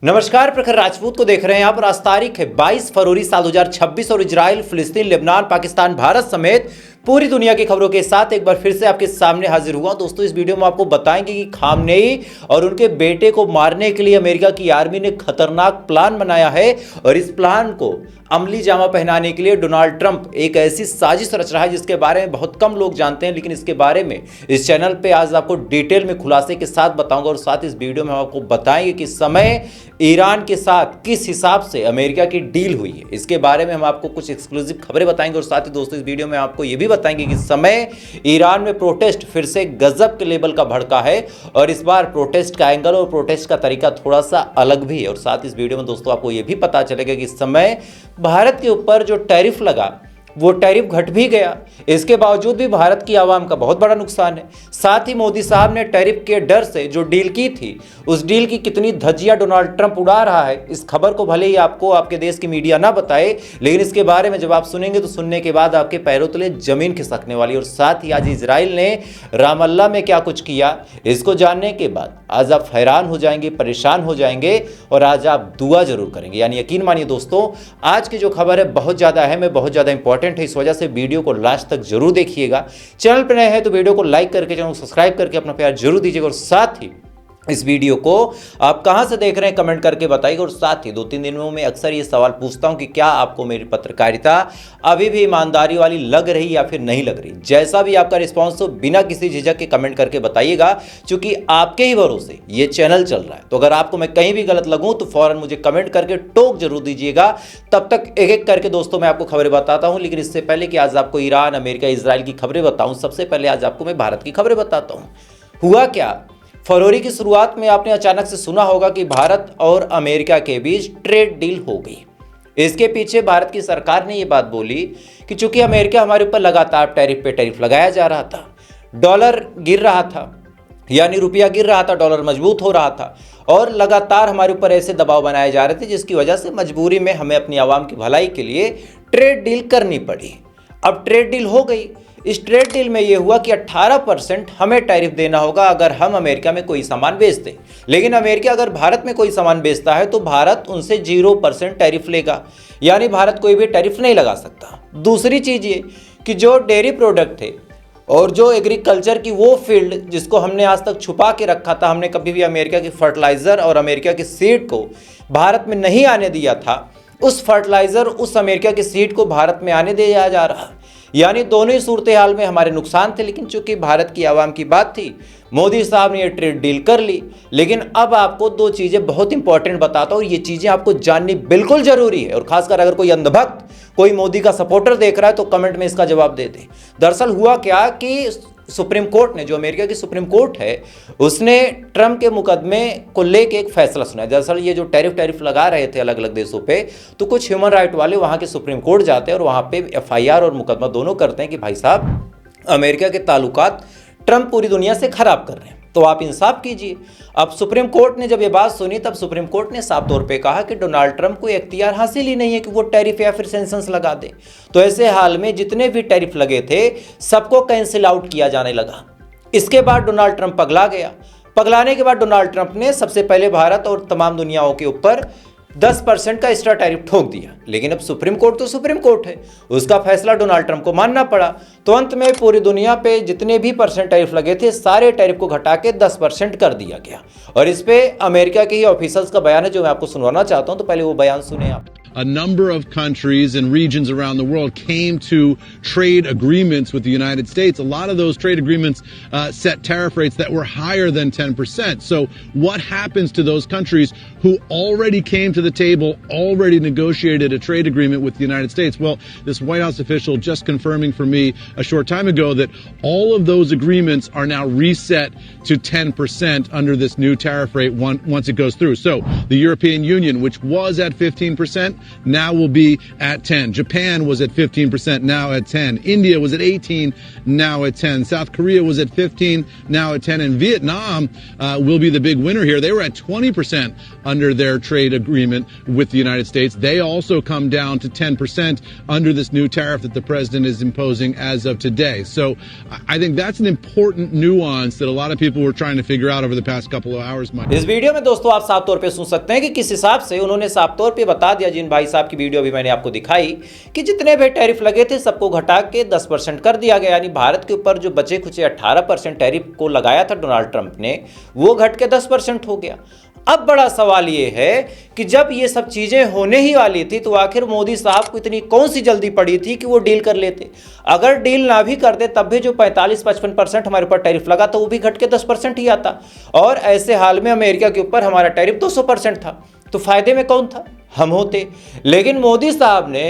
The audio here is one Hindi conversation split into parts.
नमस्कार, प्रखर राजपूत को देख रहे हैं यहाँ पर। आज तारीख है 22 फरवरी साल 2026 और इजराइल, फिलिस्तीन, लेबनान, पाकिस्तान, भारत समेत पूरी दुनिया की खबरों के साथ एक बार फिर से आपके सामने हाजिर हुआ। दोस्तों, इस वीडियो में आपको बताएंगे कि खामनेई और उनके बेटे को मारने के लिए अमेरिका की आर्मी ने खतरनाक प्लान बनाया है और इस प्लान को अमली जामा पहनाने के लिए डोनाल्ड ट्रंप एक ऐसी साजिश रच रहा है जिसके बारे में बहुत कम लोग जानते हैं, लेकिन इसके बारे में इस चैनल पे आज आपको डिटेल में खुलासे के साथ बताऊंगा और साथ इस वीडियो में हम आपको बताएंगे कि समय ईरान के साथ किस हिसाब से अमेरिका की डील हुई है। इसके बारे में हम आपको कुछ एक्सक्लूसिव खबरें बताएंगे और साथ ही दोस्तों इस वीडियो में आपको यह भी बताएंगे कि समय ईरान में प्रोटेस्ट फिर से गजब के लेवल का भड़का है और इस बार प्रोटेस्ट का एंगल और प्रोटेस्ट का तरीका थोड़ा सा अलग भी है। और साथ इस वीडियो में दोस्तों आपको यह भी पता चलेगा कि इस समय भारत के ऊपर जो टैरिफ लगा वो टैरिफ घट भी गया, इसके बावजूद भी भारत की आवाम का बहुत बड़ा नुकसान है। साथ ही मोदी साहब ने टैरिफ के डर से जो डील की थी उस डील की कितनी धज्जियां डोनाल्ड ट्रंप उड़ा रहा है, इस खबर को भले ही आपको आपके देश की मीडिया ना बताए, लेकिन इसके बारे में जब आप सुनेंगे तो सुनने के बाद आपके पैरों तले जमीन खिसकने वाली। और साथ ही आज इजराइल ने रामल्ला में क्या कुछ किया, इसको जानने के बाद आज आप हैरान हो जाएंगे, परेशान हो जाएंगे और आज आप दुआ जरूर करेंगे। यानी यकीन मानिए दोस्तों, आज की जो खबर है बहुत ज़्यादा अहम है, बहुत ज़्यादा इंपॉर्टेंट है, इस वजह से वीडियो को लास्ट तक जरूर देखिएगा। चैनल पर नए हैं तो वीडियो को लाइक करके, चैनल को सब्सक्राइब करके अपना प्यार जरूर दीजिएगा और साथ ही इस वीडियो को आप कहां से देख रहे हैं कमेंट करके बताइएगा। और साथ ही 2-3 दिनों में अक्सर ये सवाल पूछता हूं कि क्या आपको मेरी पत्रकारिता अभी भी ईमानदारी वाली लग रही या फिर नहीं लग रही। जैसा भी आपका रिस्पांस हो बिना किसी झिझक के कमेंट करके बताइएगा, क्योंकि आपके ही भरोसे ये चैनल चल रहा है। तो अगर आपको मैं कहीं भी गलत लगूं तो फौरन मुझे कमेंट करके टोक जरूर दीजिएगा। तब तक एक एक करके दोस्तों मैं आपको खबरें बताता हूं, लेकिन इससे पहले कि आज आपको ईरान, अमेरिका, इजराइल की खबरें बताऊं, सबसे पहले आज आपको मैं भारत की खबरें बताता हूं। हुआ क्या, फरवरी की शुरुआत में आपने अचानक से सुना होगा कि भारत और अमेरिका के बीच ट्रेड डील हो गई। इसके पीछे भारत की सरकार ने यह बात बोली कि चूंकि अमेरिका हमारे ऊपर लगातार टैरिफ पे टैरिफ लगाया जा रहा था, डॉलर गिर रहा था, यानी रुपया गिर रहा था, डॉलर मजबूत हो रहा था और लगातार हमारे ऊपर ऐसे दबाव बनाए जा रहे थे जिसकी वजह से मजबूरी में हमें अपनी आवाम की भलाई के लिए ट्रेड डील करनी पड़ी। अब ट्रेड डील हो गई। इस ट्रेड डील में यह हुआ कि 18% हमें टैरिफ देना होगा अगर हम अमेरिका में कोई सामान बेचते हैं, लेकिन अमेरिका अगर भारत में कोई सामान बेचता है तो भारत उनसे 0% टैरिफ लेगा, यानी भारत कोई भी टैरिफ नहीं लगा सकता। दूसरी चीज़ ये कि जो डेयरी प्रोडक्ट थे और जो एग्रीकल्चर की वो फील्ड जिसको हमने आज तक छुपा के रखा था, हमने कभी भी अमेरिका की फर्टिलाइज़र और अमेरिका की सीड को भारत में नहीं आने दिया था, उस फर्टिलाइज़र, उस अमेरिका की सीड को भारत में आने दिया जा रहा। यानी दोनों ही सूरत हाल में हमारे नुकसान थे, लेकिन चूंकि भारत की आवाम की बात थी, मोदी साहब ने ये ट्रेड डील कर ली। लेकिन अब आपको 2 चीज़ें बहुत इंपॉर्टेंट बताता हूँ, ये चीज़ें आपको जाननी बिल्कुल ज़रूरी है। और खासकर अगर कोई अंधभक्त, कोई मोदी का सपोर्टर देख रहा है तो कमेंट में इसका जवाब दे दे। दरअसल हुआ क्या कि सुप्रीम कोर्ट ने, जो अमेरिका की सुप्रीम कोर्ट है, उसने ट्रंप के मुकदमे को लेके एक फैसला सुनाया। दरअसल ये जो टैरिफ लगा रहे थे अलग अलग देशों पे, तो कुछ ह्यूमन राइट वाले वहाँ के सुप्रीम कोर्ट जाते हैं और वहाँ पे FIR और मुकदमा दोनों करते हैं कि भाई साहब अमेरिका के ताल्लुकात ट्रंप पूरी दुनिया से खराब कर रहे हैं, तो आप इंसाफ कीजिए। अब सुप्रीम कोर्ट ने जब ये बात सुनी तब सुप्रीम कोर्ट ने साफ तौर पे कहा कि डोनाल्ड ट्रंप को इख्तियार हासिल ही नहीं है कि वो टैरिफ या फिर सैंक्शंस लगा दे। तो ऐसे हाल में जितने भी टैरिफ लगे थे सबको कैंसिल आउट किया जाने लगा। इसके बाद डोनाल्ड ट्रंप पगला गया। पगलाने के बाद डोनाल्ड ट्रंप ने सबसे पहले भारत और तमाम दुनियाओं के ऊपर 10% का एक्स्ट्रा टैरिफ ठोक दिया। लेकिन अब सुप्रीम कोर्ट तो सुप्रीम कोर्ट है, उसका फैसला डोनाल्ड ट्रंप को मानना पड़ा। तो अंत में पूरी दुनिया पे जितने भी % टैरिफ लगे थे सारे टैरिफ को घटा के 10% कर दिया गया। और इस पे अमेरिका के ही ऑफिसर्स का बयान है जो मैं आपको सुनवाना चाहता हूं, तो पहले वो बयान सुने आप। A number of countries and regions around the world came to trade agreements with the United States. A lot of those trade agreements set tariff rates that were higher than 10%. So what happens to those countries who already came to the table, already negotiated a trade agreement with the United States? Well, this White House official just confirming for me a short time ago that all of those agreements are now reset to 10% under this new tariff rate once it goes through. So the European Union, which was at 15%, now will be at 10. Japan was at 15%, now at 10. India was at 18, now at 10. South Korea was at 15, now at 10. And Vietnam will be the big winner here. They were at 20% under their trade agreement with the United States. They also come down to 10% under this new tariff that the president is imposing as of today. So I think that's an important nuance that a lot of people were trying to figure out over the past couple of hours. इस वीडियो में दोस्तों आप साफ तौर पे सुन सकते हैं कि किस हिसाब से उन्होंने साफ तौर पे बता दिया, जिन भाई साहब की वीडियो भी मैंने आपको दिखाई, कि जितने भी टैरिफ लगे थे सबको घटा के 10% कर दिया गया। यानी भारत के ऊपर जो बचे खुचे 18% टैरिफ को लगाया था डोनाल्ड ट्रंप ने, वो घट के 10% हो गया। अब बड़ा सवाल ये है कि जब ये सब चीजें होने ही वाली थी तो आखिर मोदी साहब को इतनी कौन सी जल्दी पड़ी थी कि वो डील कर लेते। अगर डील ना भी करते तब भी जो 45-55% हमारे ऊपर टैरिफ लगा था वो भी घट के 10% ही आता, और ऐसे हाल में अमेरिका के ऊपर हमारा टैरिफ 200% था। तो फायदे में कौन था? हम होते। लेकिन मोदी साहब ने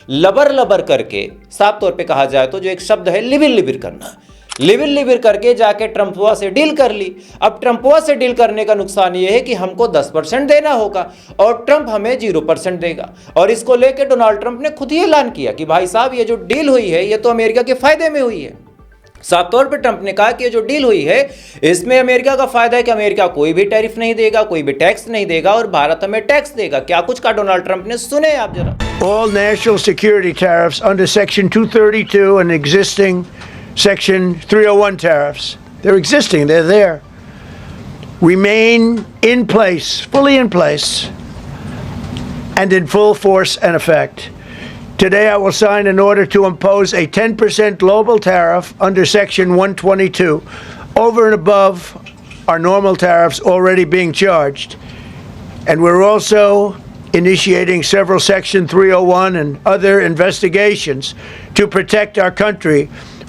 लबर लबर करके, साफ तौर पर कहा जाए तो जो एक शब्द है लिविर लिविर करना, लिविर लिविर करके जाके ट्रंपवा से डील कर ली। अब ट्रंपवा से डील करने का नुकसान ये है कि हमको 10% देना होगा और ट्रंप हमें 0% देगा। और इसको लेके डोनाल्ड ट्रंप ने खुद ही ऐलान किया कि भाई साहब ये जो डील हुई है ये तो अमेरिका के फायदे में हुई है। साफ तौर पर ट्रंप ने कहा कि ये जो डील हुई है इसमें अमेरिका का फायदा है कि अमेरिका कोई भी टैरिफ नहीं देगा, कोई भी टैक्स नहीं देगा और भारत हमें टैक्स देगा। क्या कुछ कहा डोनाल्ड ट्रंप ने, सुने आप जरा। All national security tariffs under Section 232 and existing Section 301 tariffs, they're existing, they're there, remain in place, fully in place, and in full force and effect. Today I will sign an order to impose a 10% global tariff under Section 122 over and above our normal tariffs already being charged. And we're also initiating several Section 301 and other investigations to protect our country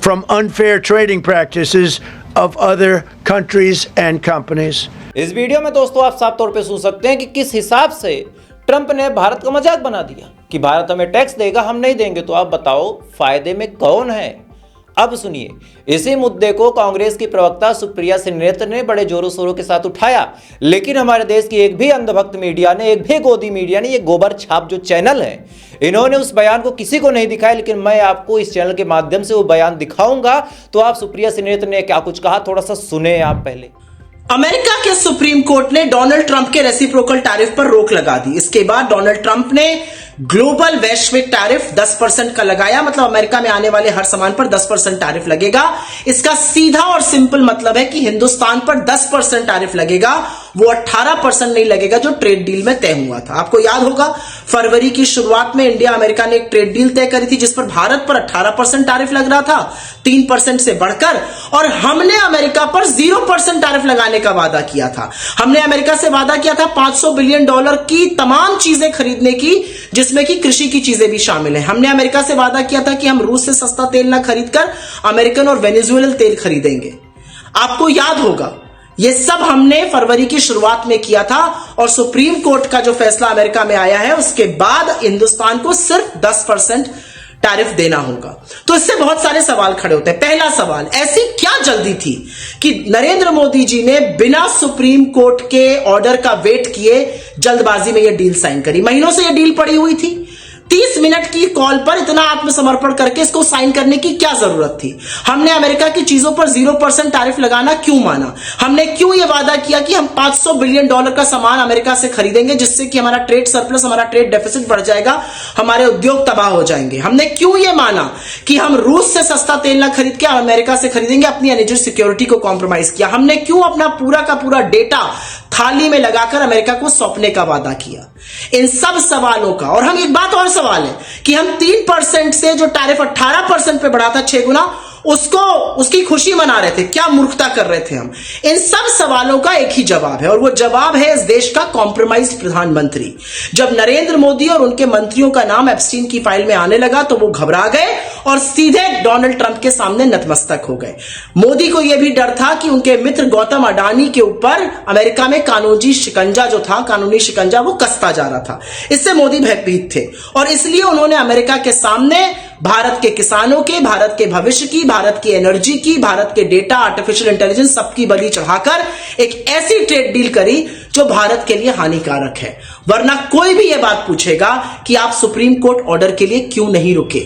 from unfair trading practices of other countries and companies. इस वीडियो में दोस्तों आप साफ तौर पे सुन सकते हैं कि किस हिसाब से ट्रंप ने भारत का मजाक बना दिया कि भारत हमें टैक्स देगा, हम नहीं देंगे। तो आप बताओ फायदे में कौन है? अब सुनिए, इसी मुद्दे को कांग्रेस की प्रवक्ता सुप्रिया श्रीनेत्र ने बड़े जोरों शोरों के साथ उठाया, लेकिन हमारे देश की एक भी अंधभक्त मीडिया ने, एक भी गोदी मीडिया ने, ये गोबर छाप जो चैनल है, इन्होंने उस बयान को किसी को नहीं दिखाया। लेकिन मैं आपको इस चैनल के माध्यम से वो बयान दिखाऊंगा। तो आप सुप्रिया श्रीनेत्र ने क्या कुछ कहा थोड़ा सा सुने आप पहले। अमेरिका के सुप्रीम कोर्ट ने डोनाल्ड ट्रंप के रेसिप्रोकल टैरिफ पर रोक लगा दी। इसके बाद डोनाल्ड ट्रंप ने ग्लोबल वैश्विक टैरिफ 10% का लगाया, मतलब अमेरिका में आने वाले हर सामान पर 10% टैरिफ लगेगा। इसका सीधा और सिंपल मतलब है कि हिंदुस्तान पर 10% टैरिफ लगेगा, वो 18% नहीं लगेगा जो ट्रेड डील में तय हुआ था। आपको याद होगा फरवरी की शुरुआत में इंडिया अमेरिका ने एक ट्रेड डील तय करी थी जिस पर भारत पर 18% टैरिफ लग रहा था, 3% से बढ़कर, और हमने अमेरिका पर 0% टैरिफ लगाने का वादा किया था। हमने अमेरिका से वादा किया था $500 बिलियन की तमाम चीजें खरीदने की, जिसमें कि कृषि की चीजें भी शामिल है। हमने अमेरिका से वादा किया था कि हम रूस से सस्ता तेल ना खरीदकर अमेरिकन और वेनेजुएलन तेल खरीदेंगे। आपको याद होगा ये सब हमने फरवरी की शुरुआत में किया था, और सुप्रीम कोर्ट का जो फैसला अमेरिका में आया है उसके बाद हिंदुस्तान को सिर्फ 10% टैरिफ देना होगा। तो इससे बहुत सारे सवाल खड़े होते हैं। पहला सवाल, ऐसी क्या जल्दी थी कि नरेंद्र मोदी जी ने बिना सुप्रीम कोर्ट के ऑर्डर का वेट किए जल्दबाजी में यह डील साइन करी? महीनों से यह डील पड़ी हुई थी। 30 मिनट की कॉल पर इतना आत्मसमर्पण करके इसको साइन करने की क्या जरूरत थी? हमने अमेरिका की चीजों पर 0% टैरिफ लगाना क्यों माना? हमने क्यों यह वादा किया कि हम $500 बिलियन का सामान अमेरिका से खरीदेंगे, जिससे कि हमारा ट्रेड सरप्लस, हमारा ट्रेड डेफिसिट बढ़ जाएगा, हमारे उद्योग तबाह हो जाएंगे? हमने क्यों यह माना कि हम रूस से सस्ता तेल ना खरीद के अमेरिका से खरीदेंगे, अपनी एनर्जी सिक्योरिटी को कॉम्प्रोमाइज किया? हमने क्यों अपना पूरा का पूरा डेटा थाली में लगाकर अमेरिका को सौंपने का वादा किया? इन सब सवालों का, और हम एक बात और सवाल है कि हम 3% से जो टैरिफ 18% पे बढ़ा था 6 गुना, उसकी खुशी मना रहे थे। क्या मूर्खता कर रहे थे हम? इन सब सवालों का एक ही जवाब है, और वो जवाब है इस देश का कॉम्प्रोमाइज्ड प्रधानमंत्री। जब नरेंद्र मोदी और उनके मंत्रियों का नाम एप्स्टीन की फाइल में आने लगा तो वो घबरा गए और सीधे डोनाल्ड ट्रंप के सामने नतमस्तक हो गए। मोदी को यह भी डर था कि उनके मित्र गौतम अडानी के ऊपर अमेरिका में कानूनी शिकंजा वो कसता जा रहा था। इससे मोदी भयभीत थे और इसलिए उन्होंने अमेरिका के सामने भारत के किसानों के, भारत के भविष्य की, भारत की एनर्जी की, भारत के डेटा, आर्टिफिशियल इंटेलिजेंस सबकी बलि चढ़ाकर एक ऐसी ट्रेड डील करी जो भारत के लिए हानिकारक है। वरना कोई भी यह बात पूछेगा कि आप सुप्रीम कोर्ट ऑर्डर के लिए क्यों नहीं रुके,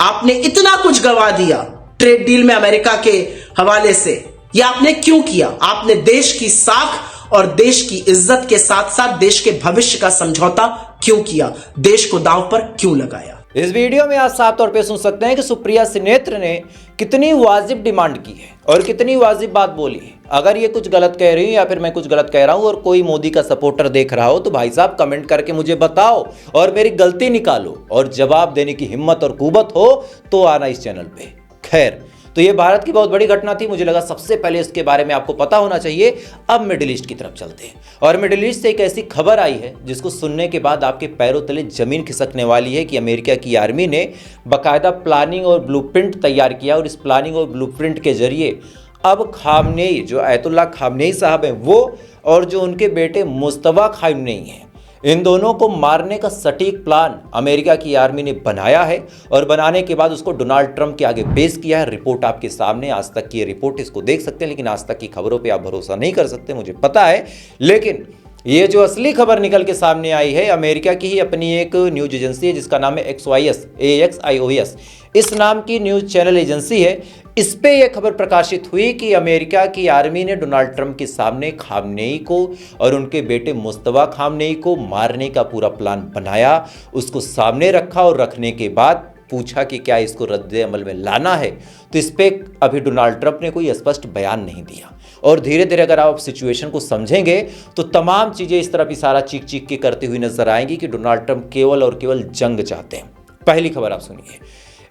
आपने इतना कुछ गवा दिया ट्रेड डील में अमेरिका के हवाले से, यह आपने क्यों किया? आपने देश की साख और देश की इज्जत के साथ साथ देश के भविष्य का समझौता क्यों किया? देश को दांव पर क्यों लगाया? इस वीडियो में आप साफ तौर पे सुन सकते हैं कि सुप्रिया सुनेत्र ने कितनी वाजिब डिमांड की है और कितनी वाजिब बात बोली है। अगर ये कुछ गलत कह रही हूं या फिर मैं कुछ गलत कह रहा हूं और कोई मोदी का सपोर्टर देख रहा हो तो भाई साहब कमेंट करके मुझे बताओ और मेरी गलती निकालो और जवाब देने की हिम्मत और कुवत हो तो आना इस चैनल पे। खैर, तो ये भारत की बहुत बड़ी घटना थी, मुझे लगा सबसे पहले इसके बारे में आपको पता होना चाहिए। अब मिडिल ईस्ट की तरफ चलते हैं और मिडिल ईस्ट से एक ऐसी खबर आई है जिसको सुनने के बाद आपके पैरों तले जमीन खिसकने वाली है कि अमेरिका की आर्मी ने बाकायदा प्लानिंग और ब्लूप्रिंट तैयार किया और इस प्लानिंग और ब्लूप्रिंट के जरिए अब खामनेई, जो आयतुल्लाह खामनेई साहब हैं वो, और जो उनके बेटे मुस्तफा खामनेई हैं, इन दोनों को मारने का सटीक प्लान अमेरिका की आर्मी ने बनाया है और बनाने के बाद उसको डोनाल्ड ट्रंप के आगे पेश किया है। रिपोर्ट आपके सामने, आज तक की रिपोर्ट, इसको देख सकते हैं, लेकिन आज तक की खबरों पे आप भरोसा नहीं कर सकते, मुझे पता है। लेकिन ये जो असली खबर निकल के सामने आई है, अमेरिका की ही अपनी एक न्यूज एजेंसी है जिसका नाम है AXIOS, इस नाम की न्यूज चैनल एजेंसी है। इस पे यह खबर प्रकाशित हुई कि अमेरिका की आर्मी ने डोनाल्ड ट्रंप के सामने खामनेई को और उनके बेटे मुस्तफा खामनेई को मारने का पूरा प्लान बनाया, उसको सामने रखा और रखने के बाद पूछा कि क्या इसको रद्द अमल में लाना है। तो इस पे अभी डोनाल्ड ट्रंप ने कोई स्पष्ट बयान नहीं दिया और धीरे धीरे अगर आप सिचुएशन को समझेंगे तो तमाम चीज़ें इस तरफ इशारा चीख चीख के करती हुई नजर आएंगी कि डोनाल्ड ट्रंप केवल और केवल जंग चाहते हैं। पहली खबर आप सुनिए।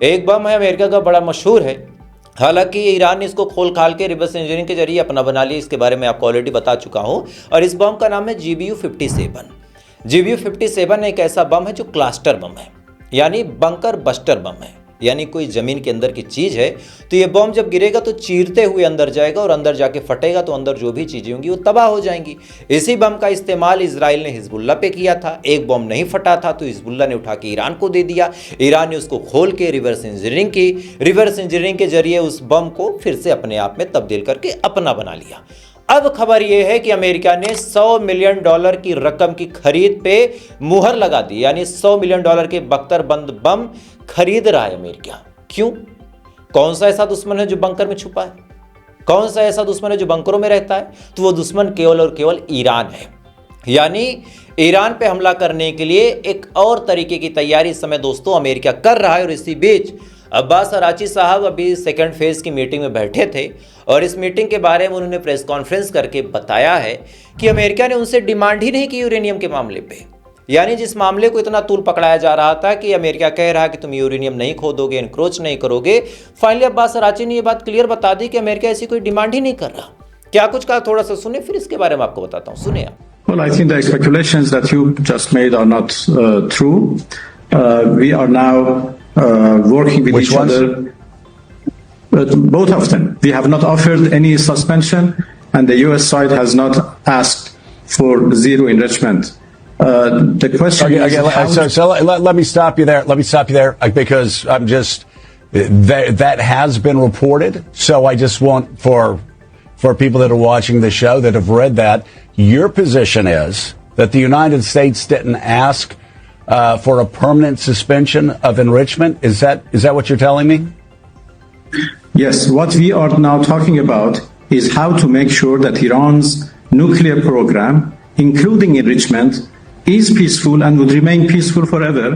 एक बम है अमेरिका का, बड़ा मशहूर है, हालांकि ईरान ने इसको खोल खाल के रिवर्स इंजीनियरिंग के जरिए अपना बना लिया, इसके बारे में आपको ऑलरेडी बता चुका हूं। और इस बम का नाम है GBU-57। GBU-57 एक ऐसा बम है जो क्लस्टर बम है, यानी बंकर बस्टर बम है, यानी कोई जमीन के अंदर की चीज है तो ये बम जब गिरेगा तो चीरते हुए अंदर जाएगा और अंदर जाके फटेगा तो अंदर जो भी चीजें होंगी वो तबाह हो जाएंगी। इसी बम का इस्तेमाल इजराइल ने हिजबुल्लाह पे किया था। एक बम नहीं फटा था तो हिजबुल्लाह ने उठा के ईरान को दे दिया, ईरान ने उसको खोल के रिवर्स इंजीनियरिंग की, रिवर्स इंजीनियरिंग के जरिए उस बम को फिर से अपने आप में तब्दील करके अपना बना लिया। अब खबर यह है कि अमेरिका ने $100 मिलियन की रकम की खरीद पे मुहर लगा दी, यानी $100 मिलियन के बख्तरबंद बम खरीद रहा है अमेरिका। क्यों? कौन सा ऐसा दुश्मन है जो बंकर में छुपा है? कौन सा ऐसा दुश्मन है जो बंकरों में रहता है? तो वो दुश्मन केवल और केवल ईरान है। यानी ईरान पे हमला करने के लिए एक और तरीके की तैयारी इस समय दोस्तों अमेरिका कर रहा है। और इसी बीच अब्बास अराची साहब अभी सेकंड फेज की मीटिंग में बैठे थे और इस मीटिंग के बारे में उन्होंने प्रेस कॉन्फ्रेंस करके बताया है कि अमेरिका ने उनसे डिमांड ही नहीं की यूरेनियम के मामले पे। यानी जिस मामले को इतना तूल पकड़ाया जा रहा था कि अमेरिका कह रहा है कि तुम यूरेनियम नहीं खोदोगे, एनक्रोच नहीं करोगे, फाइनली अब्बास अराची ने यह बात क्लियर बता दी कि अमेरिका ऐसी कोई डिमांड ही नहीं कर रहा। क्या कुछ कहा थोड़ा सा सुने, फिर इसके बारे में आपको बताता हूं, सुने आप। Well, I think the speculations that you just made are not true. We are now working with each other. Both of them. We have not offered any suspension, and the U.S. side has not asked for zero enrichment. The question is so let me stop you there. Let me stop you there because I'm just that has been reported. So I just want for people that are watching the show that have read that, your position is that the United States didn't ask for a permanent suspension of enrichment. Is that what you're telling me? Yes. What we are now talking about is how to make sure that Iran's nuclear program, including enrichment, is peaceful and would remain peaceful forever.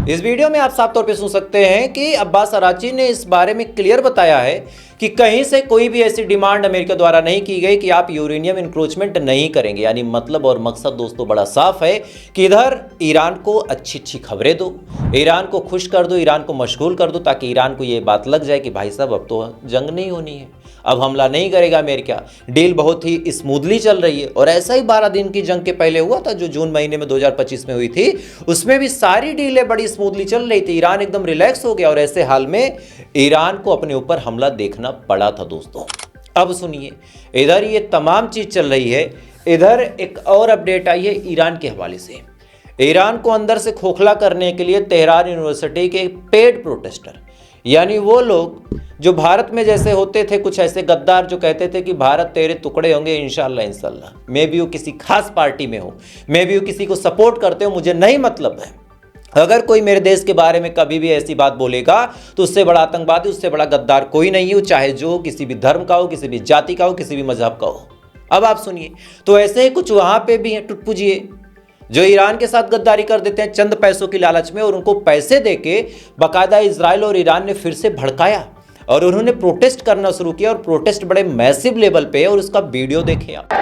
इस वीडियो में आप साफ तौर पे सुन सकते हैं कि अब्बास अराची ने इस बारे में क्लियर बताया है कि कहीं से कोई भी ऐसी डिमांड अमेरिका द्वारा नहीं की गई कि आप यूरेनियम इंक्रोचमेंट नहीं करेंगे। यानी मतलब और मकसद दोस्तों बड़ा साफ है कि इधर ईरान को अच्छी अच्छी खबरें दो, ईरान को खुश कर दो, ईरान को मशगूल कर दो, ताकि ईरान को ये बात लग जाए कि भाई साहब अब तो जंग नहीं होनी है, अब हमला नहीं करेगा अमेरिका। डील बहुत ही स्मूथली चल रही है और ऐसा ही 12 दिन की जंग के पहले हुआ था जो जून महीने में 2025 में हुई थी, उसमें भी सारी डीलें बड़ी स्मूथली चल रही थी। ईरान एकदम रिलैक्स हो गया और ऐसे हाल में ईरान को अपने ऊपर हमला देखना पड़ा था दोस्तों। अब सुनिए, इधर ये तमाम चीज चल रही है, इधर एक और अपडेट आई है ईरान के हवाले से। ईरान को अंदर से खोखला करने के लिए तेहरान यूनिवर्सिटी के पेड प्रोटेस्टर, यानी वो लोग जो भारत में जैसे होते थे कुछ ऐसे गद्दार जो कहते थे कि भारत तेरे टुकड़े होंगे इंशाल्लाह इंशाल्लाह, मैं भी वो किसी खास पार्टी में हो, मैं भी वो किसी को सपोर्ट करते हो, मुझे नहीं मतलब है। अगर कोई मेरे देश के बारे में कभी भी ऐसी बात बोलेगा तो उससे बड़ा आतंकवादी, उससे बड़ा गद्दार कोई नहीं हो, चाहे जो किसी भी धर्म का हो, किसी भी जाति का हो, किसी भी मजहब का हो। अब आप सुनिए, तो ऐसे ही कुछ वहां पे भी हैं टुटपुजिए जो ईरान के साथ गद्दारी कर देते हैं चंद पैसों की लालच में, और उनको पैसे देके बाकायदा इजराइल और ईरान ने फिर से भड़काया और उन्होंने प्रोटेस्ट करना शुरू किया, और प्रोटेस्ट बड़े मैसिव लेवल पे है और उसका वीडियो देखें आप।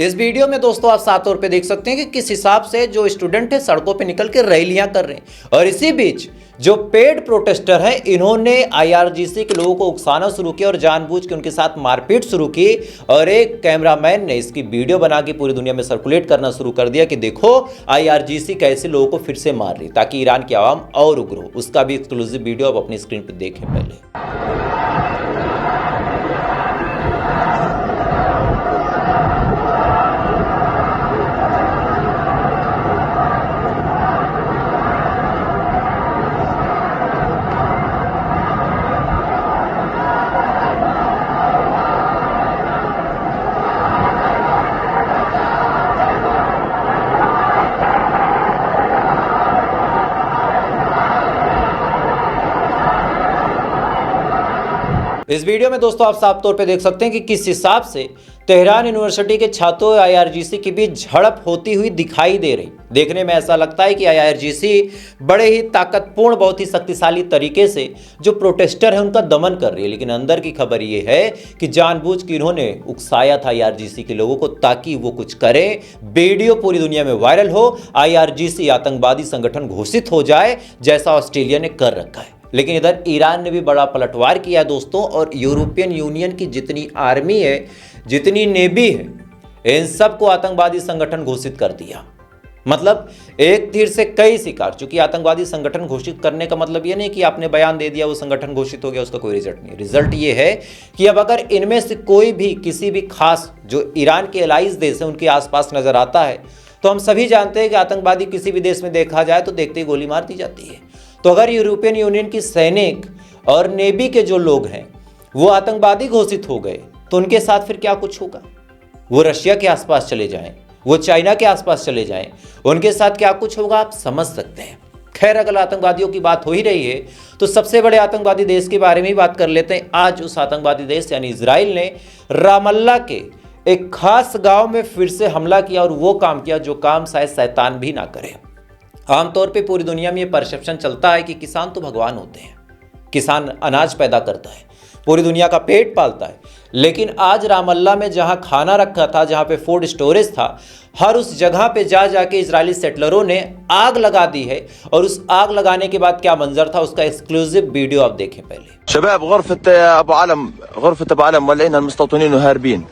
इस वीडियो में दोस्तों आप साफ तौर पे देख सकते हैं कि किस हिसाब से जो स्टूडेंट है सड़कों पे निकल के रैलियां कर रहे हैं, और इसी बीच जो पेड प्रोटेस्टर हैं इन्होंने आईआरजीसी के लोगों को उकसाना शुरू किया और जानबूझ के उनके साथ मारपीट शुरू की, और एक कैमरामैन ने इसकी वीडियो बना के पूरी दुनिया में सर्कुलेट करना शुरू कर दिया कि देखो आईआरजीसी कैसे लोगों को फिर से मार रही, ताकि ईरान की आवाम और उग्र हो। उसका भी एक्सक्लूसिव वीडियो आप अपनी स्क्रीन पर देखें पहले। इस वीडियो में दोस्तों आप साफ तौर पे देख सकते हैं कि किस हिसाब से तेहरान यूनिवर्सिटी के छात्रों आईआरजीसी के बीच झड़प होती हुई दिखाई दे रही। देखने में ऐसा लगता है कि आईआरजीसी बड़े ही ताकतपूर्ण, बहुत ही शक्तिशाली तरीके से जो प्रोटेस्टर है उनका दमन कर रही है, लेकिन अंदर की खबर ये है कि जानबूझ के इन्होंने उकसाया था आईआरजीसी के लोगों को ताकि वो कुछ करें, वीडियो पूरी दुनिया में वायरल हो, आईआरजीसी आतंकवादी संगठन घोषित हो जाए जैसा ऑस्ट्रेलिया ने कर रखा है। लेकिन इधर ईरान ने भी बड़ा पलटवार किया दोस्तों, और यूरोपियन यूनियन की जितनी आर्मी है, जितनी नेवी है, इन सबको आतंकवादी संगठन घोषित कर दिया। मतलब एक तीर से कई शिकार। चूंकि आतंकवादी संगठन घोषित करने का मतलब ये नहीं कि आपने बयान दे दिया वो संगठन घोषित हो गया, उसका कोई रिजल्ट नहीं। रिजल्ट ये है कि अब अगर इनमें से कोई भी किसी भी खास जो ईरान के एलाइज देश है उनके आसपास नजर आता है, तो हम सभी जानते हैं कि आतंकवादी किसी भी देश में देखा जाए तो देखते ही गोली मार दी जाती है। तो अगर यूरोपियन यूनियन की सैनिक और नेवी के जो लोग हैं वो आतंकवादी घोषित हो गए तो उनके साथ फिर क्या कुछ होगा? वो रशिया के आसपास चले जाएं, वो चाइना के आसपास चले जाएं, उनके साथ क्या कुछ होगा आप समझ सकते हैं। खैर, अगर आतंकवादियों की बात हो ही रही है तो सबसे बड़े आतंकवादी देश के बारे में ही बात कर लेते हैं। आज उस आतंकवादी देश यानी इजराइल ने रामल्ला के एक खास गांव में फिर से हमला किया, और वो काम किया जो काम शायद शैतान भी ना करे। आमतौर पे पूरी दुनिया में ये परसेप्शन चलता है कि किसान तो भगवान होते हैं, किसान अनाज पैदा करता है, पूरी दुनिया का पेट पालता है। लेकिन आज रामल्ला में जहां खाना रखा था, जहां पे फूड स्टोरेज था, हर उस जगह पे जा जाके इजरायली सेटलरों ने आग लगा दी है, और उस आग लगाने के बाद क्या मंजर था उसका एक्सक्लूसिव वीडियो आप देखें पहले। शबाब गुरफत अबू आलम वलईना अलमुस्तौतिनीन हारबीन।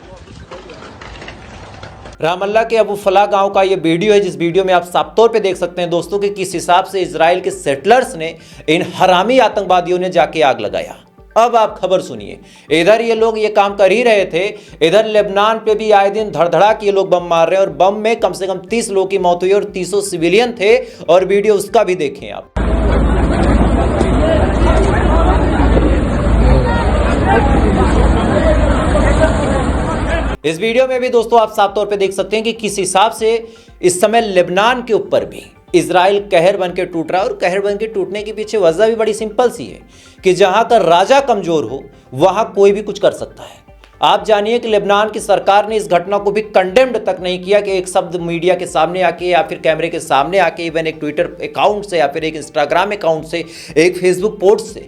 रामल्ला के अबू फला गांव का ये वीडियो है, जिस वीडियो में आप साफ तौर पे देख सकते हैं दोस्तों कि किस हिसाब से इजराइल के सेटलर्स ने इन हरामी आतंकवादियों ने जाके आग लगाया। अब आप खबर सुनिए, इधर ये लोग ये काम कर ही रहे थे, इधर लेबनान पे भी आए दिन धड़धड़ा के ये लोग बम मार रहे हैं, और बम में कम से कम 30 लोगों की मौत हुई और 300 सिविलियन थे, और वीडियो उसका भी देखें आप। इस वीडियो में भी दोस्तों आप साफ तौर पे देख सकते हैं कि किस हिसाब से इस समय लेबनान के ऊपर भी इजराइल कहर बन के टूट रहा है, और कहर बन के टूटने के पीछे वजह भी बड़ी सिंपल सी है कि जहां का राजा कमजोर हो वहां कोई भी कुछ कर सकता है। आप जानिए कि लेबनान की सरकार ने इस घटना को भी कंडेम्ड तक नहीं किया कि एक शब्द मीडिया के सामने आके या फिर कैमरे के सामने आके, इवन एक ट्विटर अकाउंट से या फिर एक इंस्टाग्राम अकाउंट से, एक फेसबुक पोस्ट से,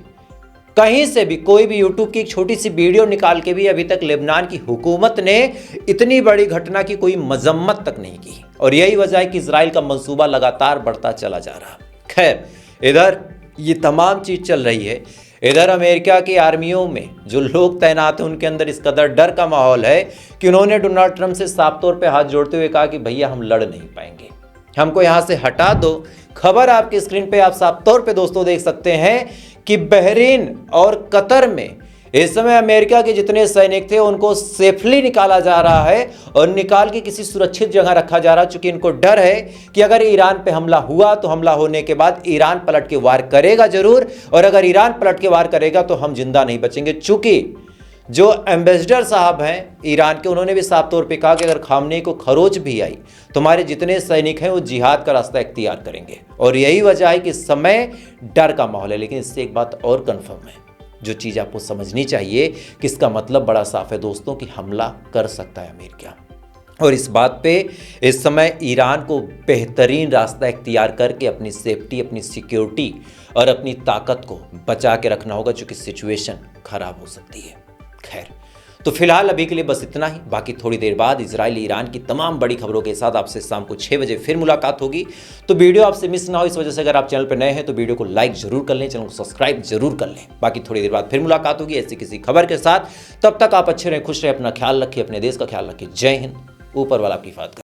कहीं से भी कोई भी यूट्यूब की एक छोटी सी वीडियो निकाल के भी अभी तक लेबनान की हुकूमत ने इतनी बड़ी घटना की कोई मजम्मत तक नहीं की। और यही वजह है कि इजराइल का मंसूबा लगातार बढ़ता चला जा रहा। खैर, इधर ये तमाम चीज़ चल रही है, इधर अमेरिका की आर्मियों में जो लोग तैनात हैं उनके अंदर इस कदर डर का माहौल है कि उन्होंने डोनाल्ड ट्रंप से साफ तौर पे हाथ जोड़ते हुए कहा कि भैया हम लड़ नहीं पाएंगे, हमको यहाँ से हटा दो। खबर आपकी स्क्रीन पे आप साफ तौर पे दोस्तों देख सकते हैं कि बहरीन और कतर में इस समय अमेरिका के जितने सैनिक थे उनको सेफली निकाला जा रहा है और निकाल के किसी सुरक्षित जगह रखा जा रहा है, चूंकि इनको डर है कि अगर ईरान पे हमला हुआ तो हमला होने के बाद ईरान पलट के वार करेगा जरूर, और अगर ईरान पलट के वार करेगा तो हम जिंदा नहीं बचेंगे। चूंकि जो एम्बेसडर साहब हैं ईरान के, उन्होंने भी साफ तौर पे कहा कि अगर खामनेई को खरोच भी आई तो हमारे जितने सैनिक हैं वो जिहाद का रास्ता इख्तियार करेंगे। और यही वजह है कि इस समय डर का माहौल है। लेकिन इससे एक बात और कंफर्म है, जो चीज़ आपको समझनी चाहिए कि इसका मतलब बड़ा साफ है दोस्तों कि हमला कर सकता है अमेरिका। और इस बात पे इस समय ईरान को बेहतरीन रास्ता इख्तियार करके अपनी सेफ्टी, अपनी सिक्योरिटी और अपनी ताकत को बचा के रखना होगा, चूँकि सिचुएशन खराब हो सकती है। खैर, तो फिलहाल अभी के लिए बस इतना ही। बाकी थोड़ी देर बाद इजराइल ईरान की तमाम बड़ी खबरों के साथ आपसे शाम को 6 बजे फिर मुलाकात होगी। तो वीडियो आपसे मिस ना हो, इस वजह से अगर आप चैनल पर नए हैं तो वीडियो को लाइक जरूर कर लें, चैनल को सब्सक्राइब जरूर कर लें। बाकी थोड़ी देर बाद फिर मुलाकात होगी ऐसी किसी खबर के साथ। तब तक आप अच्छे रहें, खुश रहें, अपना ख्याल रखिए, अपने देश का ख्याल रखिए। जय हिंद, ऊपर वाला आपकी हिफाजत करे।